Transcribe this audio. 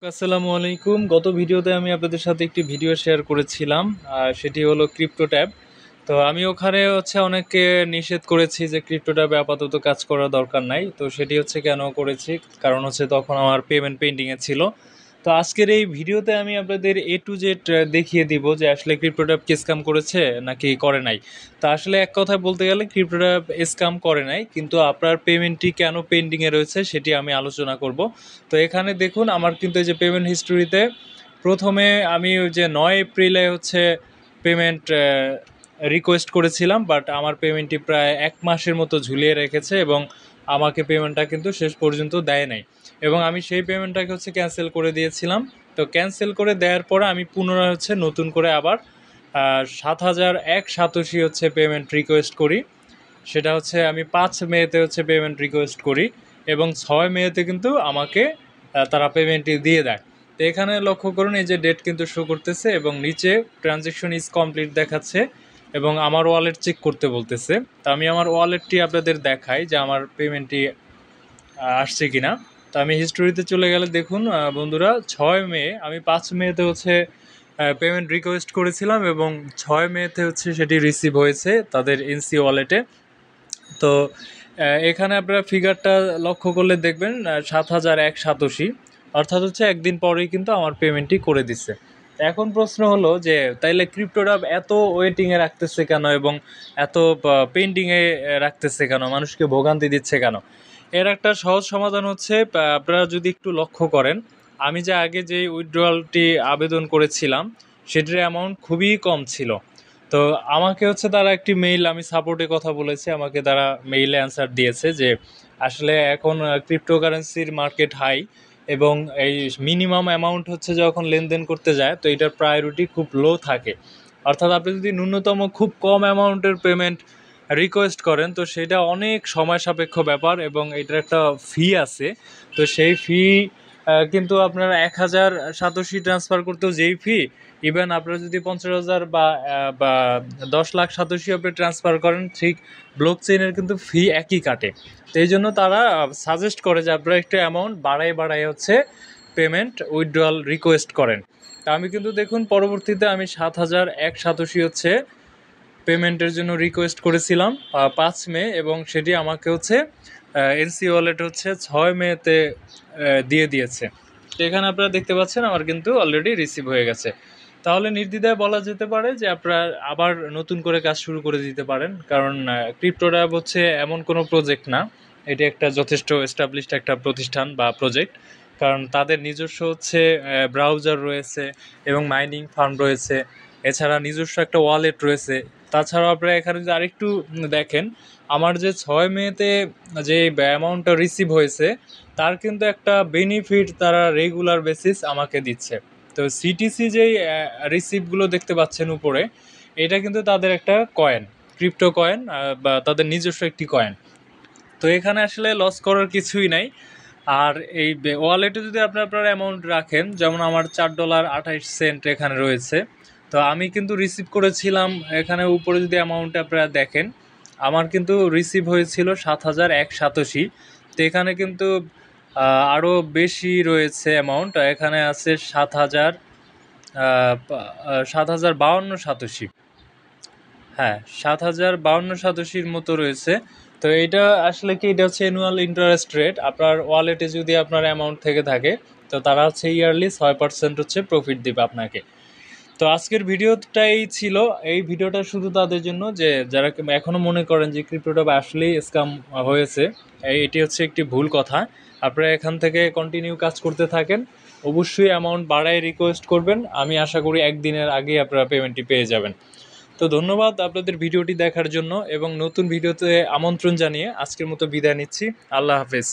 আসসালামু আলাইকুম। গত ভিডিওতে আমি আপনাদের সাথে একটি ভিডিও শেয়ার করেছিলাম, সেটি হলো ক্রিপ্টো ট্যাব। তো আমি ওখানে অনেককে নিষেধ করেছি যে ক্রিপ্টো ট্যাবে আপাতত কাজ করার দরকার নাই। তো সেটি কেন করেছি, কারণ তখন আমার পেমেন্ট পেন্ডিংয়ে ছিল। তো আজকের এই ভিডিওতে আমি আপনাদের এ টু জেড দেখিয়ে দিব যে আসলে ক্রিপ্টো ট্যাব কি স্ক্যাম করেছে নাকি করে নাই। তা আসলে এক কথায় বলতে গেলে ক্রিপ্টো ট্যাব স্ক্যাম করে নাই, কিন্তু আপনার পেমেন্টটি কেন পেন্ডিংয়ে রয়েছে সেটি আমি আলোচনা করব। তো এখানে দেখুন, আমার কিন্তু এই যে পেমেন্ট হিস্টোরিতে প্রথমে আমি ওই যে 9 এপ্রিলে পেমেন্ট রিকোয়েস্ট করেছিলাম, বাট আমার পেমেন্টটি প্রায় 1 মাসের মতো ঝুলিয়ে রেখেছে এবং আমাকে পেমেন্টটা কিন্তু শেষ পর্যন্ত দেয় নাই। এবং আমি সেই পেমেন্টটাকে ক্যান্সেল করে দিয়েছিলাম। তো ক্যান্সেল করে দেওয়ার পরে আমি পুনরায় নতুন করে আবার 7,001 সাতোশি পেমেন্ট রিকোয়েস্ট করি। সেটা আমি 5 মেতে পেমেন্ট রিকোয়েস্ট করি এবং 6 মেতে কিন্তু আমাকে তারা পেমেন্টটি দিয়ে দেয়। তো এখানে লক্ষ্য করুন, এই যে ডেট কিন্তু শো করতেছে এবং নিচে ট্রানজ্যাকশন ইজ কমপ্লিট দেখাচ্ছে এবং আমার ওয়ালেট চেক করতে বলতেছে। তো আমি আমার ওয়ালেটটি আপনাদের দেখাই যে আমার পেমেন্টটি আসছে কিনা। তো আমি হিস্টোরিতে চলে গেলে দেখুন বন্ধুরা, 6 মে আমি 5 মেতে পেমেন্ট রিকোয়েস্ট করেছিলাম এবং 6 মেতে সেটি রিসিভ হয়েছে তাদের এনসি ওয়ালেটে। তো এখানে আপনারা ফিগারটা লক্ষ্য করলে দেখবেন 7,001 সাতোশি, অর্থাৎ একদিন পরেই কিন্তু আমার পেমেন্টটি করে দিচ্ছে। এখন প্রশ্ন হলো যে তাইলে ক্রিপ্টো ট্যাব এত ওয়েটিংয়ে রাখতেছে কেন এবং এত পেন্ডিংয়ে রাখতেছে কেন, মানুষকে ভোগান্তি দিচ্ছে কেন? এর একটা সহজ সমাধান আপনারা যদি একটু লক্ষ্য করেন, আমি যে আগে যে উইথড্রয়ালটি আবেদন করেছিলাম সেটির অ্যামাউন্ট খুবই কম ছিল। তো আমাকে তারা একটি মেইল, আমি সাপোর্টে কথা বলেছি, আমাকে তারা মেইলে অ্যান্সার দিয়েছে যে আসলে এখন ক্রিপ্টোকারেন্সির মার্কেট হাই এবং এই মিনিমাম অ্যামাউন্ট যখন লেনদেন করতে যায় তো এটার প্রায়োরিটি খুব লো থাকে। অর্থাৎ আপনি যদি ন্যূনতম খুব কম অ্যামাউন্টের পেমেন্ট রিকোয়েস্ট করেন তো সেটা অনেক সময় সাপেক্ষ ব্যাপার এবং এটার একটা ফি আছে। তো সেই ফি কিন্তু আপনার 1,000 সাতোশি ট্রান্সফার করতেও যেই ফি, ইভেন আপনারা যদি 50,000 বা 10 লাখ সাতোশি আপনি ট্রান্সফার করেন, ঠিক ব্লক চেইনের কিন্তু ফি একই কাটে। তো এই জন্য তারা সাজেস্ট করে যে আপনারা একটু অ্যামাউন্ট বাড়াই পেমেন্ট উইথড্রয়াল রিকোয়েস্ট করেন। তা আমি কিন্তু দেখুন পরবর্তীতে আমি 7,001 সাতোশি পেমেন্টের জন্য রিকোয়েস্ট করেছিলাম 5 মে এবং সেটি আমাকে এনসি ওয়ালেট 6 মেতে দিয়ে দিয়েছে। তো এখানে আপনারা দেখতে পাচ্ছেন আমার কিন্তু অলরেডি রিসিভ হয়ে গেছে। তাহলে নির্দ্বিধায় বলা যেতে পারে যে আপনারা আবার নতুন করে কাজ শুরু করে দিতে পারেন, কারণ ক্রিপ্টো ট্যাব এমন কোনো প্রজেক্ট না, এটি একটা যথেষ্ট এস্টাবলিশড একটা প্রতিষ্ঠান বা প্রজেক্ট। কারণ তাদের নিজস্ব ব্রাউজার রয়েছে এবং মাইনিং ফার্ম রয়েছে, এছাড়া নিজস্ব একটা ওয়ালেট রয়েছে। তাছাড়াও আপনারা এখানে যদি আরেকটু দেখেন, আমার যে 6 মেতে যে অ্যামাউন্টটা রিসিভ হয়েছে তার কিন্তু একটা বেনিফিট তারা রেগুলার বেসিস আমাকে দিচ্ছে। তো সিটিসি যেই রিসিপ্টগুলো দেখতে পাচ্ছেন উপরে, এটা কিন্তু তাদের একটা কয়েন, ক্রিপ্টো কয়েন বা তাদের নিজস্ব একটি কয়েন। তো এখানে আসলে লস করার কিছুই নাই। আর এই ওয়ালেটে যদি আপনার অ্যামাউন্ট রাখেন, যেমন আমার $4.28 এখানে রয়েছে। তো আমি কিন্তু রিসিভ করেছিলাম, এখানে উপরে যদি অ্যামাউন্টটা আপনারা দেখেন, আমার কিন্তু রিসিভ হয়েছিল 7,001 সাতোশি। তো এখানে কিন্তু আরও বেশি রয়েছে অ্যামাউন্ট, এখানে আছে 7,052 সাতোশি। হ্যাঁ, 7,052 সাতোশির মতো রয়েছে। তো এটা আসলে কি, এটা অ্যানুয়াল ইন্টারেস্ট রেট। আপনার ওয়ালেটে যদি আপনার অ্যামাউন্ট থেকে থাকে তো তারা ইয়ারলি 6% প্রফিট দেবে আপনাকে। তো আজকের ভিডিওটাই ছিল, এই ভিডিওটা শুধু তাদের জন্য যে যারা এখনও মনে করেন যে ক্রিপ্টোটা আসলেই স্ক্যাম হয়েছে। এটি একটি ভুল কথা। আপনারা এখান থেকে কন্টিনিউ কাজ করতে থাকেন, অবশ্যই অ্যামাউন্ট বাড়ায় রিকোয়েস্ট করবেন। আমি আশা করি একদিনের আগেই আপনারা পেমেন্টটি পেয়ে যাবেন। তো ধন্যবাদ আপনাদের ভিডিওটি দেখার জন্য এবং নতুন ভিডিওতে আমন্ত্রণ জানিয়ে আজকের মতো বিদায় নিচ্ছি। আল্লাহ হাফেজ।